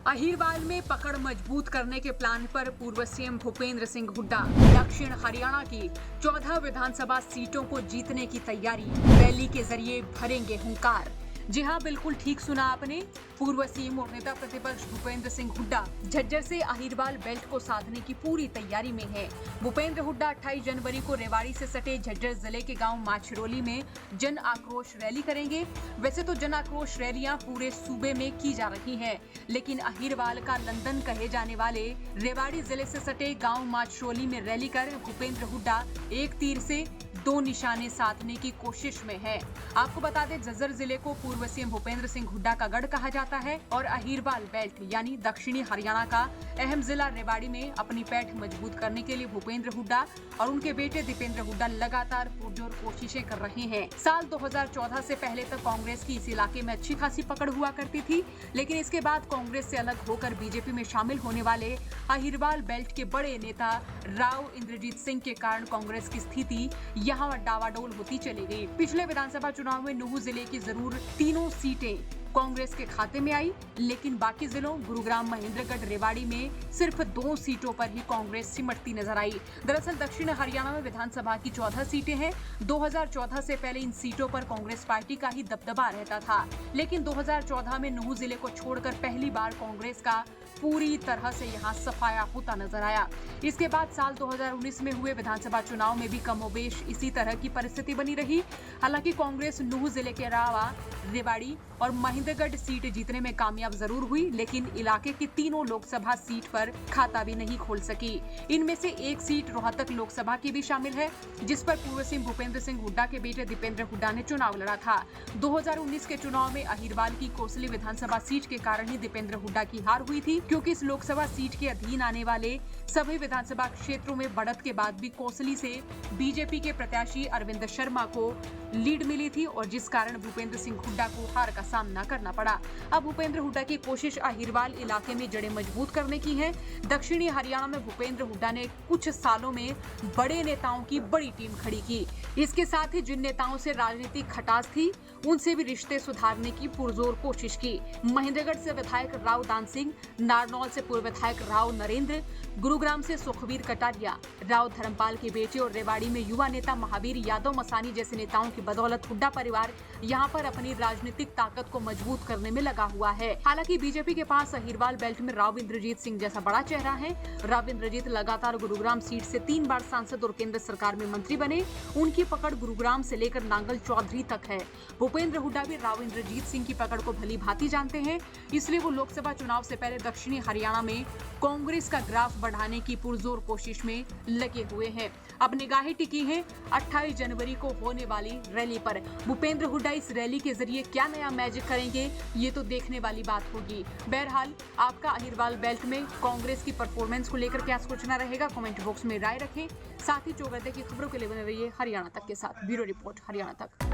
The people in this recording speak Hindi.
अहिरवाल में पकड़ मजबूत करने के प्लान पर पूर्व सीएम भूपेंद्र सिंह हुड्डा। दक्षिण हरियाणा की 14 विधानसभा सीटों को जीतने की तैयारी, रैली के जरिए भरेंगे हुंकार। जी हां, बिल्कुल ठीक सुना आपने। पूर्व सीएम और नेता प्रतिपक्ष भूपेंद्र सिंह हुड्डा झज्जर से अहिरवाल बेल्ट को साधने की पूरी तैयारी में है। भूपेंद्र हुड्डा 28 जनवरी को रेवाड़ी से सटे झज्जर जिले के गांव माछरोली में जन आक्रोश रैली करेंगे। वैसे तो जन आक्रोश रैलियां पूरे सूबे में की जा रही हैं, लेकिन अहिरवाल का लंदन कहे जाने वाले रेवाड़ी जिले से सटे गांव माछरोली में रैली कर भूपेंद्र हुड्डा एक तीर से दो निशाने साधने की कोशिश में है। आपको बता दें, झज्जर जिले को पूर्व सीएम भूपेंद्र सिंह हुड्डा का गढ़ कहा जाता है और अहिरवाल बेल्ट यानी दक्षिणी हरियाणा का अहम जिला रेवाड़ी में अपनी पैठ मजबूत करने के लिए भूपेंद्र हुड्डा और उनके बेटे दीपेंद्र हुड्डा लगातार पुरजोर कोशिशें कर रहे हैं। साल 2014 से पहले तक कांग्रेस की इस इलाके में अच्छी खासी पकड़ हुआ करती थी, लेकिन इसके बाद कांग्रेस से अलग होकर बीजेपी में शामिल होने वाले अहिरवाल बेल्ट के बड़े नेता राव इंद्रजीत सिंह के कारण कांग्रेस की स्थिति यहाँ डावाडोल होती चली गई। पिछले विधानसभा चुनाव में नुहू जिले की जरूर तीनों सीटें कांग्रेस के खाते में आई, लेकिन बाकी जिलों गुरुग्राम, महेंद्रगढ़, रेवाड़ी में सिर्फ 2 सीटों पर ही कांग्रेस सिमटती नजर आई। दरअसल दक्षिण हरियाणा में विधानसभा की 14 सीटें हैं। 2014 से पहले इन सीटों पर कांग्रेस पार्टी का ही दबदबा रहता था, लेकिन 2014 में नुहू जिले को छोड़कर पहली बार कांग्रेस का पूरी तरह से यहाँ सफाया होता नजर आया। इसके बाद साल 2019 में हुए विधानसभा चुनाव में भी कमोबेश इसी तरह की परिस्थिति बनी रही। हालांकि कांग्रेस नुहू जिले के अलावा रेवाड़ी और महेंद्रगढ़ सीट जीतने में कामयाब जरूर हुई, लेकिन इलाके की तीनों लोकसभा सीट पर खाता भी नहीं खोल सकी। इनमें से एक सीट रोहतक लोकसभा की भी शामिल है, जिस पर पूर्व सीएम भूपेंद्र सिंह हुड्डा के बेटे दीपेंद्र हुड्डा ने चुनाव लड़ा था। 2019 के चुनाव में अहिरवाल की कोसली विधानसभा सीट के कारण ही दीपेंद्र हुड्डा की हार हुई थी, क्योंकि इस लोकसभा सीट के अधीन आने वाले सभी विधानसभा क्षेत्रों में बढ़त के बाद भी कोसली से बीजेपी के प्रत्याशी अरविंद शर्मा को लीड मिली थी, और जिस कारण भूपेंद्र सिंह हुड्डा को हार का सामना करना पड़ा। अब भूपेंद्र हुड्डा की कोशिश अहिरवाल इलाके में जड़ें मजबूत करने की है। दक्षिणी हरियाणा में भूपेंद्र हुड्डा ने कुछ सालों में बड़े नेताओं की बड़ी टीम खड़ी की। इसके साथ ही जिन नेताओं से राजनीतिक खटास थी, उनसे भी रिश्ते सुधारने की पुरजोर कोशिश की। महेंद्रगढ़ से विधायक राव दान सिंह, नारनौल से पूर्व विधायक राव नरेंद्र, गुरुग्राम से सुखबीर कटारिया, राव धर्मपाल के बेटे और रेवाड़ी में युवा नेता महावीर यादव मसानी जैसे नेताओं की बदौलत हुड्डा परिवार यहाँ पर अपनी राजनीतिक ताकत को मजबूत करने में लगा हुआ है। हालांकि बीजेपी के पास अहिरवाल बेल्ट में राव इंद्रजीत सिंह जैसा बड़ा चेहरा है। राव इंद्रजीत लगातार गुरुग्राम सीट से 3 बार सांसद और केंद्र सरकार में मंत्री बने। उनकी पकड़ गुरुग्राम से लेकर नांगल चौधरी तक है। भूपेंद्र हुड्डा भी राव इंद्रजीत सिंह की पकड़ को भली भांति जानते हैं, इसलिए वो लोकसभा चुनाव से पहले दक्षिणी हरियाणा में कांग्रेस का ग्राफ बढ़ाने की पुरजोर कोशिश में लगे हुए हैं। अब निगाहें टिकी हैं 28 जनवरी को होने वाली रैली पर। भूपेंद्र हुड्डा इस रैली के जरिए क्या नया मैजिक करेंगे, ये तो देखने वाली बात होगी। बहरहाल आपका अहिरवाल बेल्ट में कांग्रेस की परफॉर्मेंस को लेकर क्या सोचना रहेगा, कमेंट बॉक्स में राय रखें। साथ ही 24 घंटे की खबरों के लिए बने रहिए हरियाणा तक के साथ। ब्यूरो रिपोर्ट हरियाणा तक।